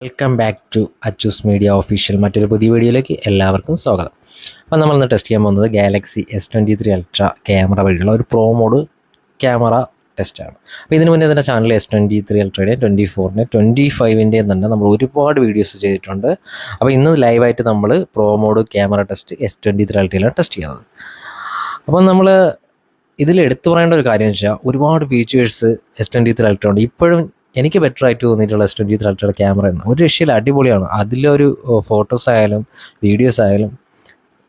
Welcome back to Achus media official മറ്റൊരു പുതിയ വീഡിയോയിലേക്ക് എല്ലാവർക്കും സ്വാഗതം. അപ്പോൾ നമ്മളിന്ന് ടെസ്റ്റ് ചെയ്യാൻ പോകുന്നത് ഗാലക്സി S23 അൾട്ര ക്യാമറ വഴിയുള്ള ഒരു പ്രോ മോഡ് ക്യാമറ ടെസ്റ്റാണ്. അപ്പോൾ ഇതിന് മുന്നേ തന്നെ ചാനൽ S23 അൾട്രയുടെയും 24-ൻ്റെ 25-ൻ്റെയും തന്നെ നമ്മൾ ഒരുപാട് വീഡിയോസ് ചെയ്തിട്ടുണ്ട്. അപ്പോൾ ഇന്ന് ലൈവായിട്ട് നമ്മൾ pro mode camera test S23 അൾട്രയിലാണ് ടെസ്റ്റ് ചെയ്യുന്നത്. അപ്പോൾ നമ്മൾ ഇതിൽ എടുത്തു പറയേണ്ട ഒരു കാര്യം എന്ന് വെച്ചാൽ ഒരുപാട് ഫീച്ചേഴ്സ് S23 അൾട്ര ഉണ്ട്. ഇപ്പോഴും എനിക്ക് ബെറ്റർ ആയിട്ട് തോന്നിയിട്ടുള്ള S23 അൾട്രയുടെ ക്യാമറയാണ്. ഒരു രക്ഷയില്ല, അടിപൊളിയാണ്. അതിലൊരു ഫോട്ടോസ് ആയാലും വീഡിയോസ് ആയാലും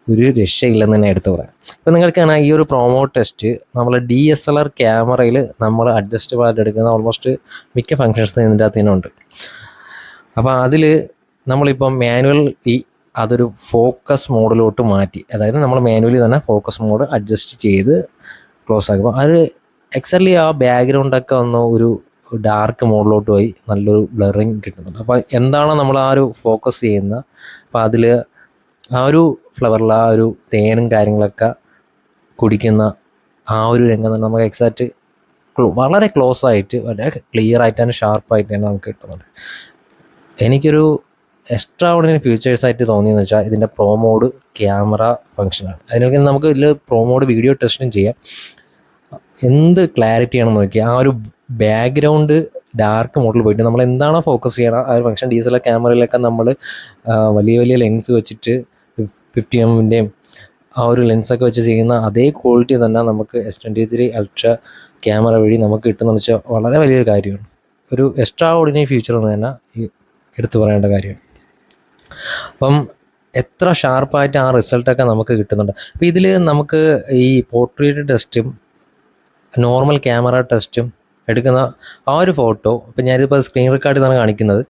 ഒരു രക്ഷയില്ലെന്ന് തന്നെ എടുത്തു പറയാം. ഇപ്പോൾ നിങ്ങൾക്ക് കാണാം, ഈ ഒരു പ്രൊമോ ടെസ്റ്റ് നമ്മൾ DSLR ക്യാമറയിൽ നമ്മൾ അഡ്ജസ്റ്റബിൾ ആയിട്ട് എടുക്കുന്ന ഓൾമോസ്റ്റ് മിക്ക ഫങ്ഷൻസ് ഇതിൻ്റെ അകത്ത് തന്നെ ഉണ്ട്. അപ്പോൾ അതിൽ നമ്മളിപ്പം അതൊരു ഫോക്കസ് മോഡിലോട്ട് മാറ്റി, അതായത് നമ്മൾ മാനുവലി തന്നെ ഫോക്കസ് മോഡ് അഡ്ജസ്റ്റ് ചെയ്ത് ക്ലോസ് ആക്കുമ്പോൾ അത് എക്സാക്ട്ലി ആ ബാക്ക്ഗ്രൗണ്ടൊക്കെ ഒന്ന് ഒരു ഡാർക്ക് മോഡിലോട്ട് പോയി നല്ലൊരു ബ്ലറിങ് കിട്ടുന്നുണ്ട്. അപ്പോൾ എന്താണ് നമ്മൾ ആ ഒരു ഫോക്കസ് ചെയ്യുന്ന, അപ്പോൾ അതിൽ ആ ഒരു ഫ്ലവറിൽ ആ ഒരു തേനും കാര്യങ്ങളൊക്കെ കുടിക്കുന്ന ആ ഒരു രംഗം തന്നെ നമുക്ക് എക്സാക്റ്റ് വളരെ ക്ലോസ് ആയിട്ട് വളരെ ക്ലിയർ ആയിട്ട് തന്നെ ഷാർപ്പായിട്ട് തന്നെ നമുക്ക് കിട്ടുന്നുണ്ട്. എനിക്കൊരു എക്സ്ട്രാ ഓർഡിനറി ഫീച്ചേഴ്സായിട്ട് തോന്നിയെന്ന് വെച്ചാൽ ഇതിൻ്റെ പ്രോ മോഡ് ക്യാമറ ഫംഗ്ഷനാണ്. അതിനൊക്കെ നമുക്ക് ഇതിൽ പ്രോ മോഡ് വീഡിയോ ടെസ്റ്റും ചെയ്യാം. എന്ത് ക്ലാരിറ്റിയാണെന്ന് നോക്കിയാൽ ആ ഒരു ബാക്ക്ഗ്രൗണ്ട് ഡാർക്ക് മോഡിൽ പോയിട്ട് നമ്മൾ എന്താണോ ഫോക്കസ് ചെയ്യണം ആ ഒരു ഫംഗ്ഷൻ DSLR ക്യാമറയിലൊക്കെ നമ്മൾ വലിയ വലിയ ലെൻസ് വെച്ചിട്ട് 50mm ആ ഒരു ലെൻസൊക്കെ വെച്ച് ചെയ്യുന്ന അതേ ക്വാളിറ്റി തന്നെ നമുക്ക് S23 അൾട്ര ക്യാമറ വഴി നമുക്ക് കിട്ടുന്നതെന്ന് വെച്ചാൽ വളരെ വലിയൊരു കാര്യമാണ്. ഒരു എക്സ്ട്രാ ഓർഡിനറി ഫീച്ചർ എന്ന് തന്നെ ഈ എടുത്തു പറയേണ്ട കാര്യമാണ്. അപ്പം എത്ര ഷാർപ്പായിട്ട് ആ റിസൾട്ടൊക്കെ നമുക്ക് കിട്ടുന്നുണ്ട്. അപ്പോൾ ഇതിൽ നമുക്ക് ഈ പോർട്രേറ്റ് ടെസ്റ്റും നോർമൽ ക്യാമറ ടെസ്റ്റും എടുക്കുന്ന ആ ഒരു ഫോട്ടോ, ഇപ്പം ഞാനിപ്പോൾ സ്ക്രീൻ റെക്കോർഡിൽ നിന്നാണ് കാണിക്കുന്നത്.